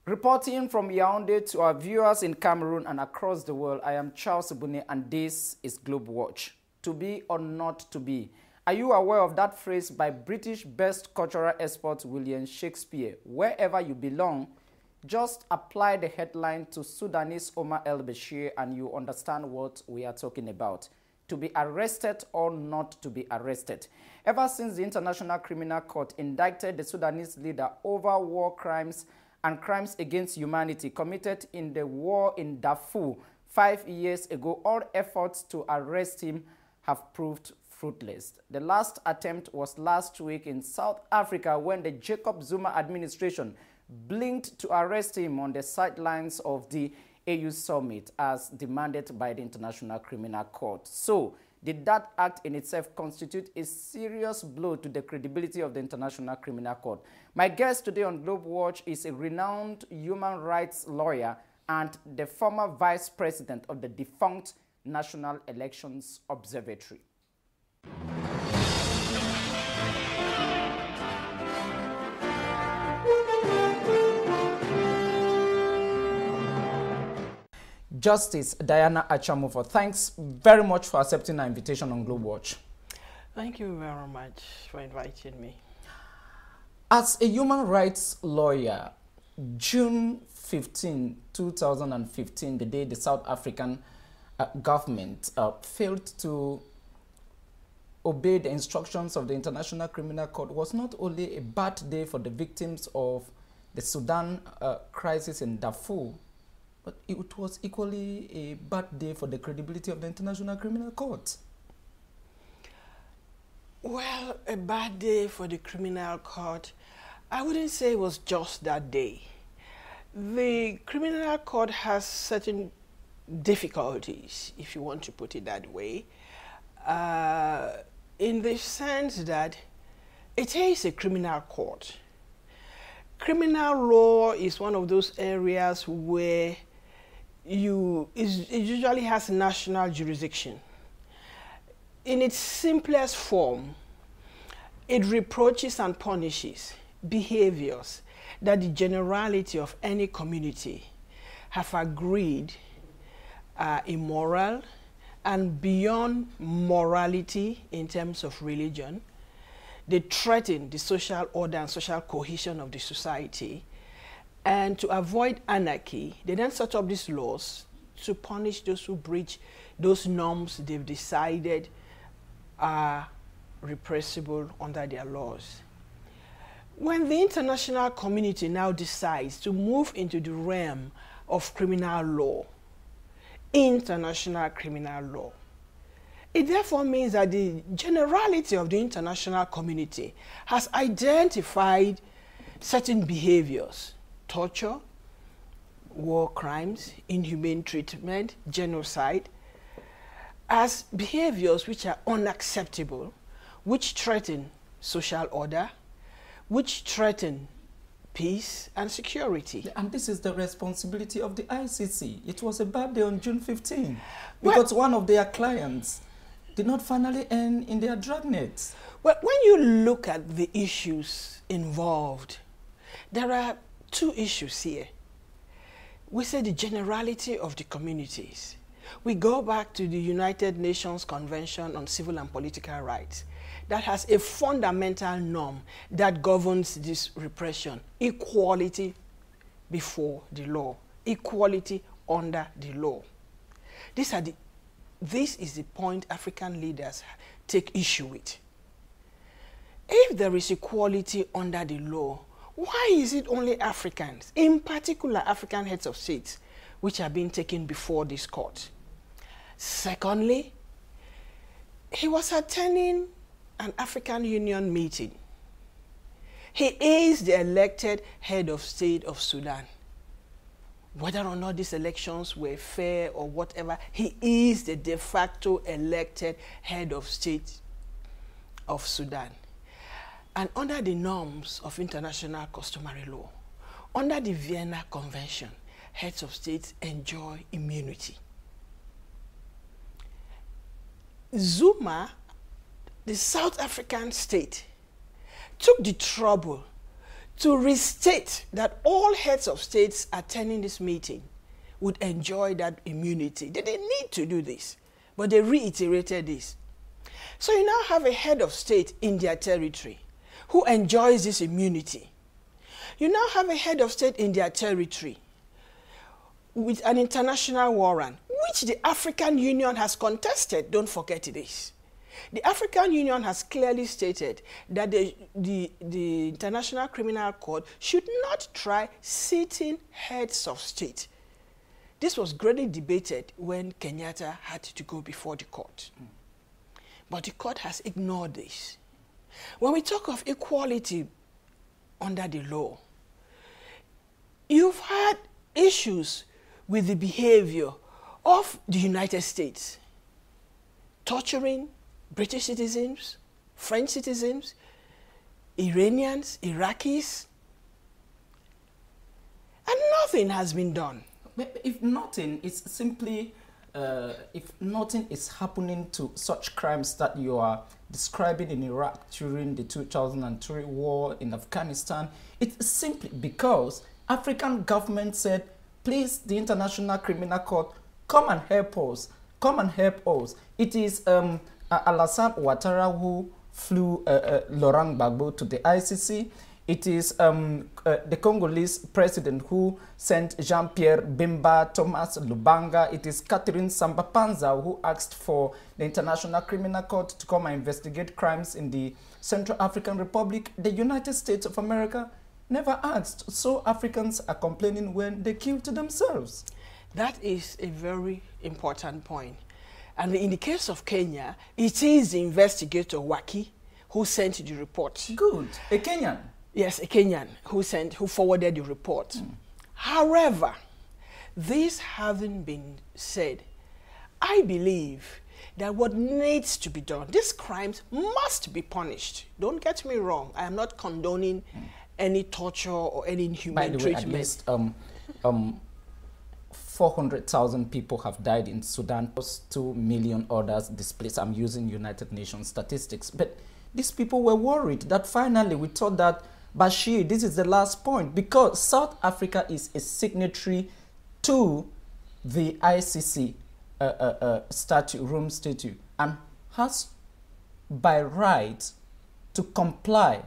Reporting from Yaoundé to our viewers in Cameroon and across the world, I am Charles Ebune and this is Globe Watch. To be or not to be. Are you aware of that phrase by British best cultural expert William Shakespeare? Wherever you belong, just apply the headline to Sudanese Omar al-Bashir and you understand what we are talking about. To be arrested or not to be arrested. Ever since the International Criminal Court indicted the Sudanese leader over war crimes and crimes against humanity committed in the war in Darfur 5 years ago, all efforts to arrest him have proved fruitless. The last attempt was last week in South Africa when the Jacob Zuma administration blinked to arrest him on the sidelines of the AU summit as demanded by the International Criminal Court. So, did that act in itself constitute a serious blow to the credibility of the International Criminal Court? My guest today on Globe Watch is a renowned human rights lawyer and the former vice president of the defunct National Elections Observatory. Justice Diana ACHA, thanks very much for accepting our invitation on Globe Watch. Thank you very much for inviting me. As a human rights lawyer, June 15, 2015, the day the South African government failed to obey the instructions of the International Criminal Court was not only a bad day for the victims of the Sudan crisis in Darfur, but it was equally a bad day for the credibility of the International Criminal Court. Well, a bad day for the Criminal Court, I wouldn't say it was just that day. The Criminal Court has certain difficulties, if you want to put it that way, in the sense that it is a criminal court. Criminal law is one of those areas where it usually has national jurisdiction. In its simplest form, it reproaches and punishes behaviors that the generality of any community have agreed are immoral and beyond morality in terms of religion. They threaten the social order and social cohesion of the society. And to avoid anarchy, they then set up these laws to punish those who breach those norms they've decided are repressible under their laws. When the international community now decides to move into the realm of criminal law, international criminal law, it therefore means that the generality of the international community has identified certain behaviors: torture, war crimes, inhumane treatment, genocide, as behaviors which are unacceptable, which threaten social order, which threaten peace and security. And this is the responsibility of the ICC. It was a bad day on June 15 because one of their clients did not finally end in their dragnet. Well, when you look at the issues involved, there are two issues here. We say the generality of the communities. We go back to the United Nations Convention on Civil and Political Rights that has a fundamental norm that governs this repression: equality before the law, equality under the law. This is the point African leaders take issue with. If there is equality under the law, why is it only Africans, in particular African heads of states, which are being taken before this court? Secondly, he was attending an African Union meeting. He is the elected head of state of Sudan. Whether or not these elections were fair or whatever, he is the de facto elected head of state of Sudan. And under the norms of international customary law, under the Vienna Convention, heads of states enjoy immunity. Zuma, the South African state, took the trouble to restate that all heads of states attending this meeting would enjoy that immunity. They didn't need to do this, but they reiterated this. So you now have a head of state in their territory who enjoys this immunity. You now have a head of state in their territory with an international warrant, which the African Union has contested. Don't forget this. The African Union has clearly stated that the International Criminal Court should not try sitting heads of state. This was greatly debated when Kenyatta had to go before the court. But the court has ignored this. When we talk of equality under the law, you've had issues with the behavior of the United States, torturing British citizens, French citizens, Iranians, Iraqis, and nothing has been done. If nothing, it's simply, if nothing is happening to such crimes that you are describing in Iraq during the 2003 war in Afghanistan, it's simply because African government said, please, the International Criminal Court, come and help us. Come and help us. It is Alassane Ouattara who flew Laurent Gbagbo to the ICC. It is the Congolese president who sent Jean-Pierre Bemba, Thomas Lubanga. It is Catherine Samba-Panza who asked for the International Criminal Court to come and investigate crimes in the Central African Republic. The United States of America never asked. So Africans are complaining when they kill to themselves. That is a very important point. And in the case of Kenya, it is the investigator Waki who sent the report. Good. A Kenyan? Yes, a Kenyan who forwarded the report. However, this having been said, I believe that what needs to be done, these crimes must be punished. Don't get me wrong. I am not condoning any torture or any inhumane treatment. By the way, at least 400,000 people have died in Sudan, 2 million others displaced. I'm using United Nations statistics. But these people were worried that finally we thought that Bashir, this is the last point, because South Africa is a signatory to the ICC Rome Statute and has by right to comply.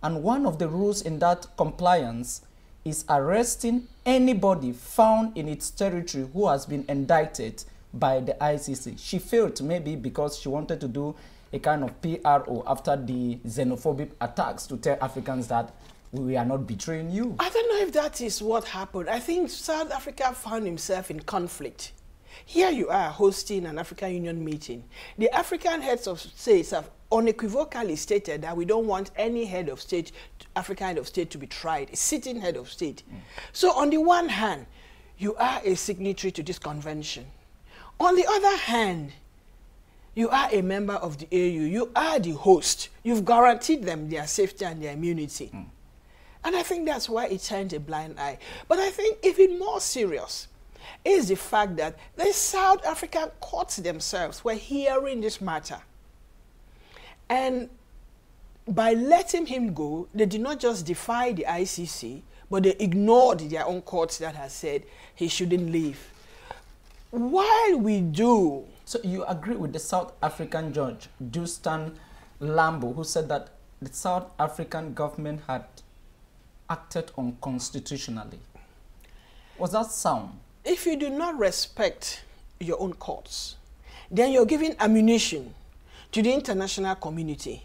And one of the rules in that compliance is arresting anybody found in its territory who has been indicted by the ICC. She failed maybe because she wanted to do a kind of PRO after the xenophobic attacks to tell Africans that we are not betraying you. I don't know if that is what happened. I think South Africa found himself in conflict. Here you are hosting an African Union meeting. The African heads of states have unequivocally stated that we don't want any head of state, African head of state, to be tried, a sitting head of state. So on the one hand, you are a signatory to this convention. On the other hand, you are a member of the AU. You are the host. You've guaranteed them their safety and their immunity. And I think that's why it turned a blind eye. But I think even more serious is the fact that the South African courts themselves were hearing this matter. And by letting him go, they did not just defy the ICC, but they ignored their own courts that has said he shouldn't leave. While we do... So you agree with the South African judge, Justin Lambo, who said that the South African government had acted unconstitutionally. Was that sound? If you do not respect your own courts, then you're giving ammunition to the international community.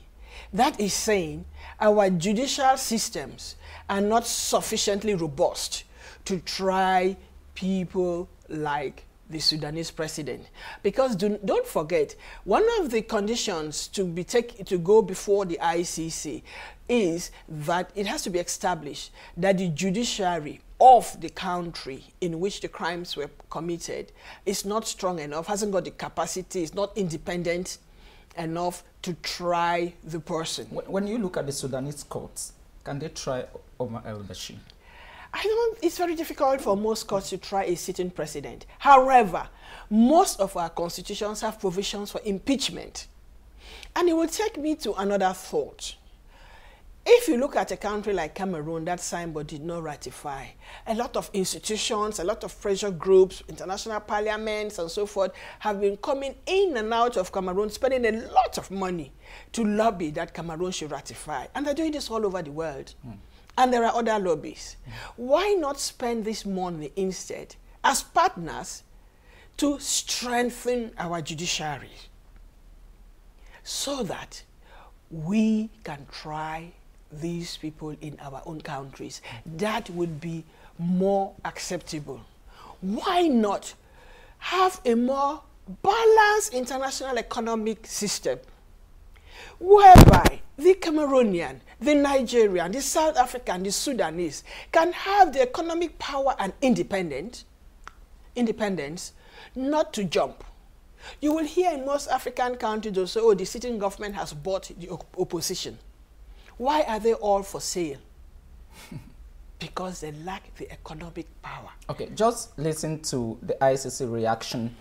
That is saying our judicial systems are not sufficiently robust to try people like the Sudanese president. Because don't forget, one of the conditions to go before the ICC is that it has to be established that the judiciary of the country in which the crimes were committed is not strong enough, hasn't got the capacity, is not independent enough to try the person. When you look at the Sudanese courts, can they try Omar al-Bashir? It's very difficult for most courts to try a sitting president. However, most of our constitutions have provisions for impeachment. And it will take me to another thought. If you look at a country like Cameroon that signed but did not ratify, a lot of institutions, a lot of pressure groups, international parliaments and so forth have been coming in and out of Cameroon, spending a lot of money to lobby that Cameroon should ratify. And they're doing this all over the world. And there are other lobbies. Why not spend this money instead as partners to strengthen our judiciary so that we can try these people in our own countries? That would be more acceptable. Why not have a more balanced international economic system whereby the Cameroonian, the Nigerian, the South African, the Sudanese can have the economic power and independence not to jump. You will hear in most African countries also, oh, the sitting government has bought the opposition. Why are they all for sale? Because they lack the economic power. Okay, just listen to the ICC reaction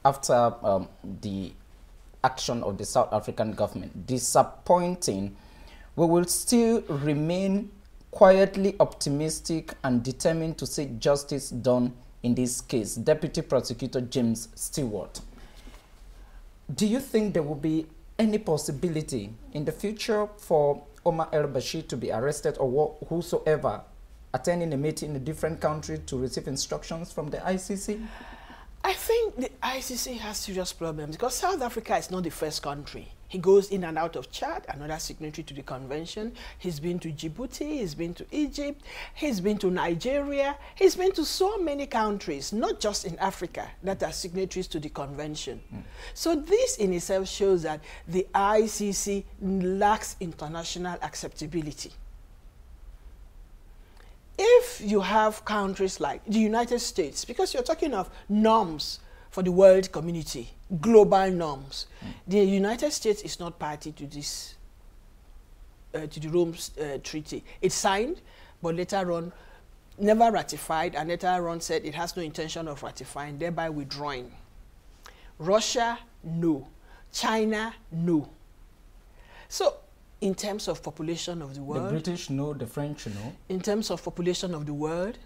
after the action of the South African government. Disappointing. We will still remain quietly optimistic and determined to see justice done in this case. Deputy Prosecutor James Stewart. Do you think there will be any possibility in the future for Omar al-Bashir to be arrested, or whosoever attending a meeting in a different country to receive instructions from the ICC? I think the ICC has serious problems because South Africa is not the first country. He goes in and out of Chad, another signatory to the convention. He's been to Djibouti, he's been to Egypt, he's been to Nigeria, he's been to so many countries, not just in Africa, that are signatories to the convention. So this in itself shows that the ICC lacks international acceptability. If you have countries like the United States, because you're talking of norms for the world community, global norms, the United States is not party to this, to the Rome Treaty. It signed, but later on never ratified, and later on said it has no intention of ratifying, thereby withdrawing. Russia, no. China, no. So, in terms of population of the world, the British no, the French no. In terms of population of the world,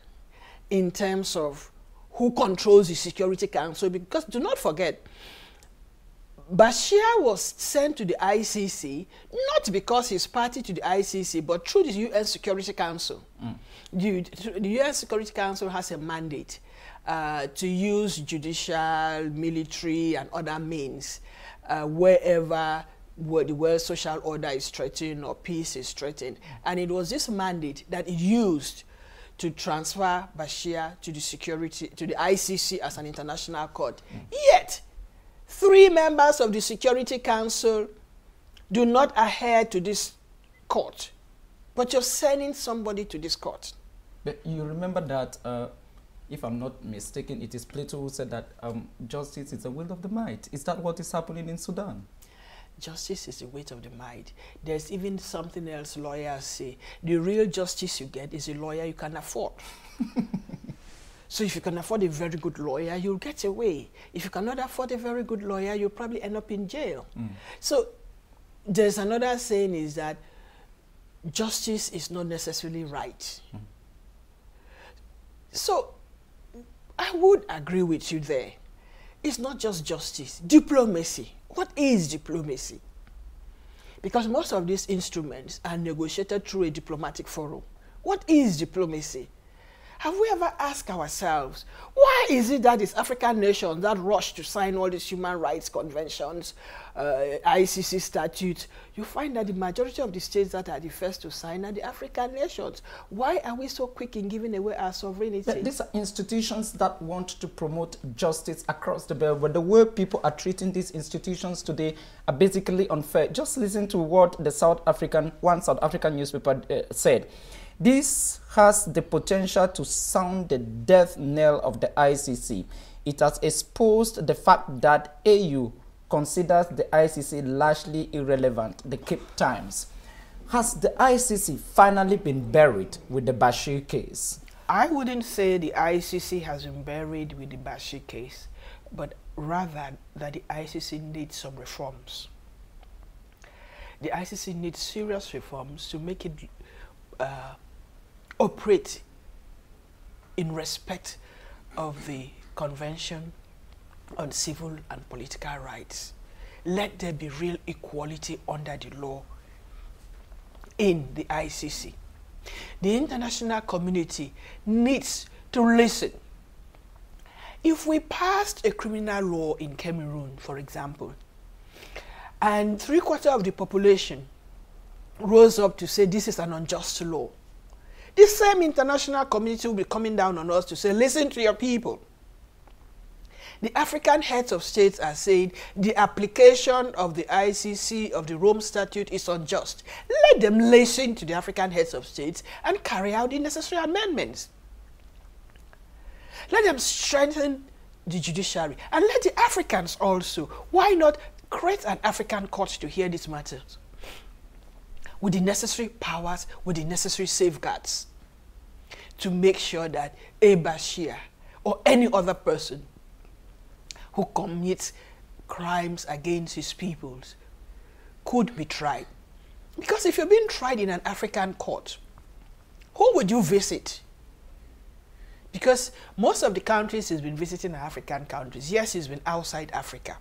in terms of who controls the Security Council, because do not forget, Bashir was sent to the ICC not because he's party to the ICC, but through the UN Security Council. The UN Security Council has a mandate to use judicial, military, and other means wherever the world social order is threatened or peace is threatened. And it was this mandate that it used to transfer Bashir to the ICC as an international court. Yet, 3 members of the Security Council do not adhere to this court, but you're sending somebody to this court. But you remember that, if I'm not mistaken, it is Plato who said that justice is the will of the might. Is that what is happening in Sudan? Justice is the weight of the might. There's even something else lawyers say. The real justice you get is a lawyer you can afford. So if you can afford a very good lawyer, you'll get away. If you cannot afford a very good lawyer, you'll probably end up in jail. So there's another saying is that justice is not necessarily right. So I would agree with you there. It's not just justice, diplomacy. What is diplomacy? Because most of these instruments are negotiated through a diplomatic forum. What is diplomacy? Have we ever asked ourselves, why is it that it's African nations that rush to sign all these human rights conventions, ICC statutes? You find that the majority of the states that are the first to sign are the African nations. Why are we so quick in giving away our sovereignty? These are institutions that want to promote justice across the board, but the way people are treating these institutions today are basically unfair. Just listen to what the one South African newspaper said. This has the potential to sound the death knell of the ICC. It has exposed the fact that AU considers the ICC largely irrelevant, the Cape Times. Has the ICC finally been buried with the Bashir case? I wouldn't say the ICC has been buried with the Bashir case, but rather that the ICC needs some reforms. the ICC needs serious reforms to make it operate in respect of the Convention on Civil and Political Rights. Let there be real equality under the law in the ICC. The international community needs to listen. If we passed a criminal law in Cameroon, for example, and 3/4 of the population rose up to say this is an unjust law, the same international community will be coming down on us to say, listen to your people. The African heads of states are saying the application of the ICC, of the Rome Statute, is unjust. Let them listen to the African heads of states and carry out the necessary amendments. Let them strengthen the judiciary. And let the Africans also, why not create an African court to hear these matters? With the necessary powers, with the necessary safeguards, to make sure that al-Bashir or any other person who commits crimes against his peoples could be tried. Because if you're being tried in an African court, who would you visit? Because most of the countries he's been visiting are African countries. Yes, he's been outside Africa.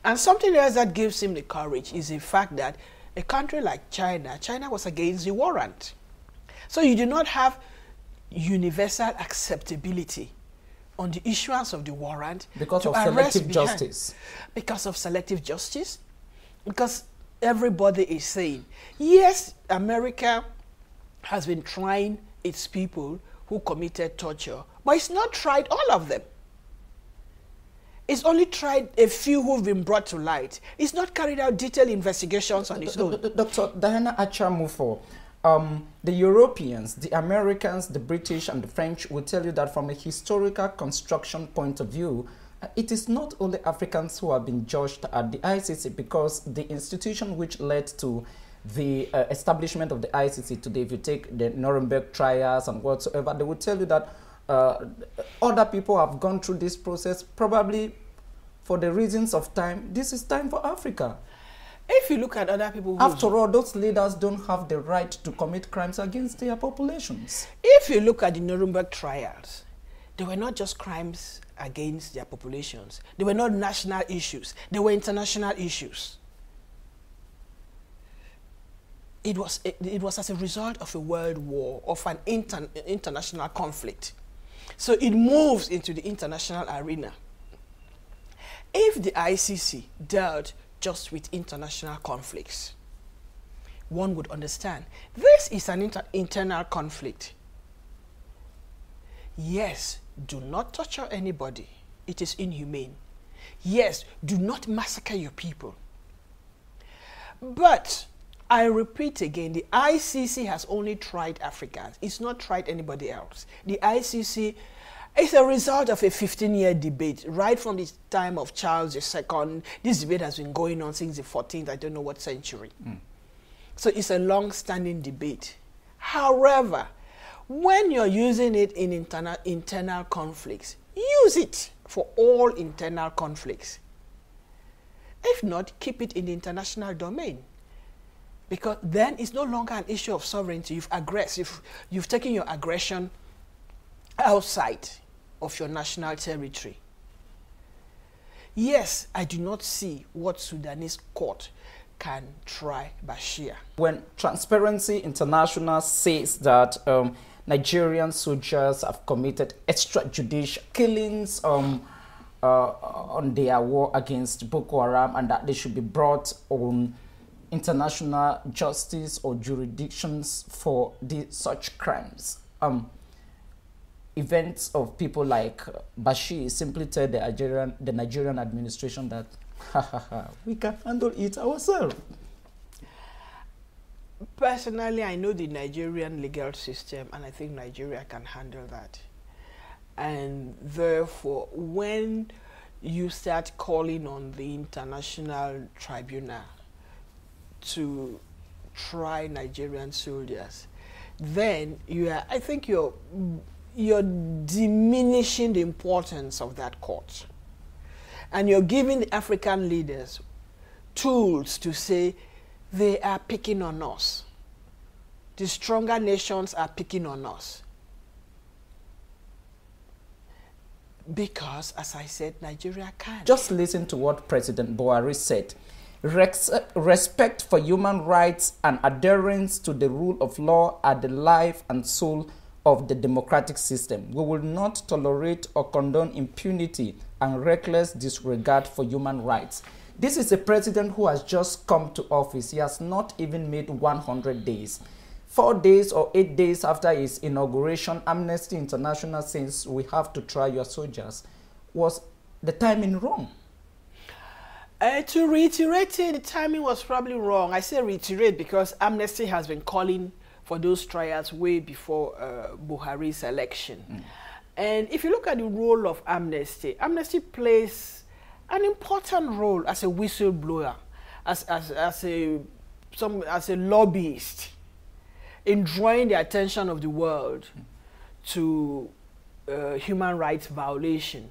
And something else that gives him the courage is the fact that a country like China was against the warrant. So you do not have universal acceptability on the issuance of the warrant because of selective justice. Because of selective justice. Because everybody is saying, yes, America has been trying its people who committed torture, but it's not tried all of them. It's only tried a few who've been brought to light. It's not carried out detailed investigations on its own. Dr. Diana Achamufor, the Europeans, the Americans, the British and the French will tell you that from a historical construction point of view, it is not only Africans who have been judged at the ICC, because the institution which led to the establishment of the ICC today, if you take the Nuremberg trials and whatsoever, they will tell you that other people have gone through this process, probably for the reasons of time. This is time for Africa. If you look at other people... After all, those leaders don't have the right to commit crimes against their populations. If you look at the Nuremberg trials, they were not just crimes against their populations. They were not national issues. They were international issues. It was as a result of a world war, of an international conflict. So it moves into the international arena. If the ICC dealt just with international conflicts, one would understand. This is an internal conflict. Yes, do not torture anybody. It is inhumane. Yes, do not massacre your people. But I repeat again, the ICC has only tried Africans. It's not tried anybody else. The ICC is a result of a 15-year debate, right from the time of Charles II. This debate has been going on since the 14th, I don't know what century. So it's a long-standing debate. However, when you're using it in internal conflicts, use it for all internal conflicts. If not, keep it in the international domain. Because then it's no longer an issue of sovereignty. You've taken your aggression outside of your national territory. Yes, I do not see what Sudanese court can try Bashir. When Transparency International says that Nigerian soldiers have committed extrajudicial killings on their war against Boko Haram, and that they should be brought on international justice or jurisdictions for such crimes. Events of people like Bashir simply tell the Nigerian administration that we can handle it ourselves. Personally, I know the Nigerian legal system, and I think Nigeria can handle that. And therefore, when you start calling on the international tribunal to try Nigerian soldiers, then I think you're diminishing the importance of that court. And you're giving the African leaders tools to say they are picking on us. The stronger nations are picking on us. Because, as I said, Nigeria can. Just listen to what President Buhari said. Respect for human rights and adherence to the rule of law are the life and soul of the democratic system. We will not tolerate or condone impunity and reckless disregard for human rights. This is a president who has just come to office. He has not even made 100 days. 4 days or 8 days after his inauguration, Amnesty International says we have to try your soldiers. Was the timing wrong? To reiterate it, the timing was probably wrong. I say reiterate because Amnesty has been calling for those trials way before Buhari's election. And if you look at the role of Amnesty, Amnesty plays an important role as a whistleblower, as a lobbyist in drawing the attention of the world to human rights violation.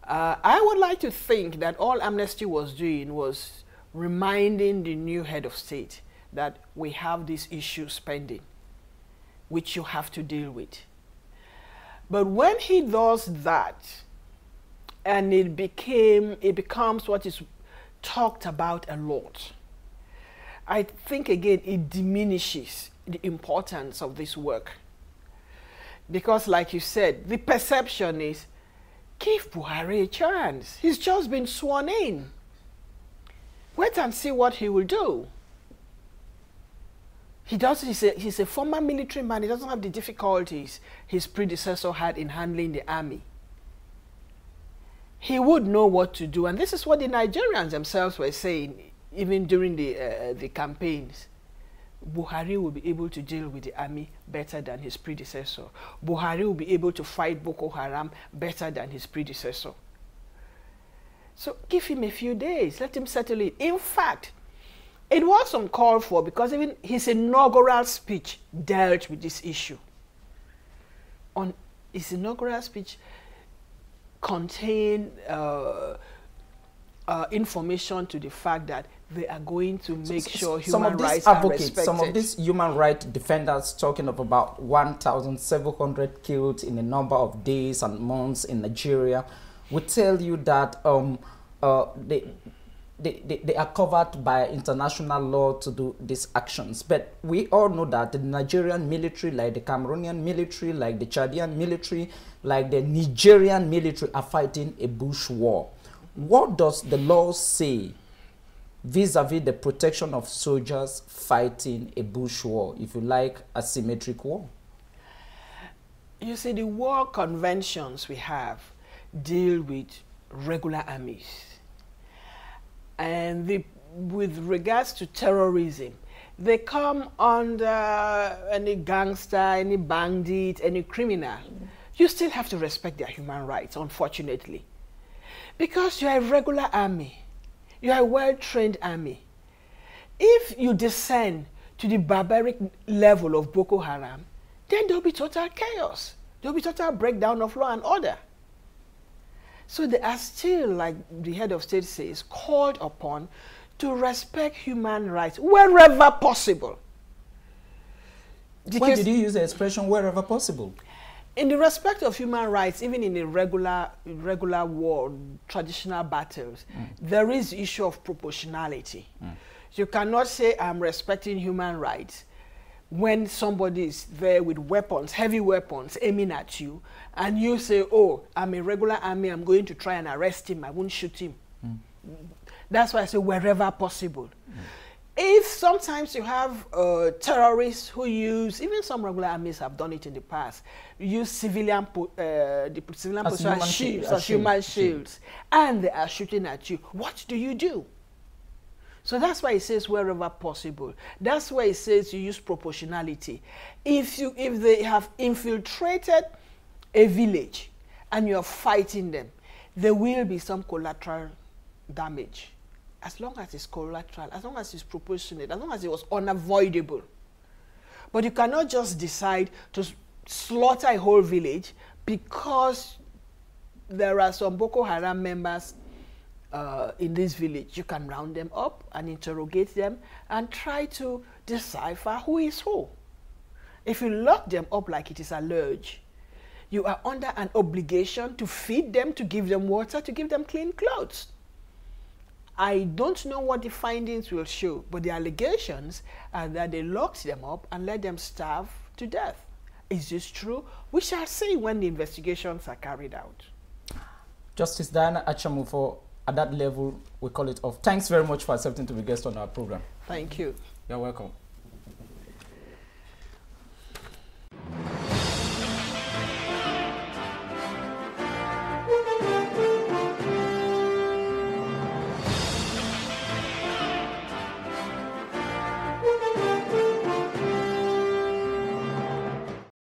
I would like to think that all Amnesty was doing was reminding the new head of state that we have this issue pending, which you have to deal with. But when he does that, and it becomes what is talked about a lot, I think again it diminishes the importance of this work. Because like you said, the perception is, give Buhari a chance. He's just been sworn in. Wait and see what he will do. He's a former military man. He doesn't have the difficulties his predecessor had in handling the army. He would know what to do. And this is what the Nigerians themselves were saying, even during the campaigns. Buhari will be able to deal with the army better than his predecessor. Buhari will be able to fight Boko Haram better than his predecessor. So give him a few days. Let him settle it. In fact, it was uncalled for because even his inaugural speech dealt with this issue. On his inaugural speech contained information to the fact that they are going to make sure human rights are respected. Some of these human rights defenders talking of about 1,700 killed in a number of days and months in Nigeria would tell you that they are covered by international law to do these actions. But we all know that the Nigerian military, like the Cameroonian military, like the Chadian military, like the Nigerian military are fighting a bush war. What does the law say vis-a-vis the protection of soldiers fighting a bush war, if you like, a symmetric war? You see, the war conventions we have deal with regular armies. And with regards to terrorism, they come under any gangster, any bandit, any criminal. You still have to respect their human rights, unfortunately. Because you are a regular army. You are a well-trained army. If you descend to the barbaric level of Boko Haram, then there will be total chaos. There will be total breakdown of law and order. So they are still, like the head of state says, called upon to respect human rights wherever possible. Why did you use the expression wherever possible? In the respect of human rights, even in a regular war, traditional battles, there is the issue of proportionality. You cannot say, I'm respecting human rights when somebody is there with weapons, heavy weapons, aiming at you, and you say, oh, I'm a regular army, I'm going to try and arrest him, I won't shoot him. That's why I say wherever possible. If sometimes you have terrorists who use, even some regular armies have done it in the past, use civilian shields as human shields, and they are shooting at you, what do you do? So that's why it says wherever possible. That's why it says you use proportionality. If they have infiltrated a village and you're fighting them, there will be some collateral damage. As long as it's collateral, as long as it's proportionate, as long as it was unavoidable. But you cannot just decide to slaughter a whole village because there are some Boko Haram members in this village. You can round them up and interrogate them and try to decipher who is who. If you lock them up like it is alleged, you are under an obligation to feed them, to give them water, to give them clean clothes. I don't know what the findings will show, but the allegations are that they locked them up and let them starve to death. Is this true? We shall see when the investigations are carried out. Justice Diana Achamufo, at that level, we call it off. Thanks very much for accepting to be guest on our program. Thank you. You're welcome.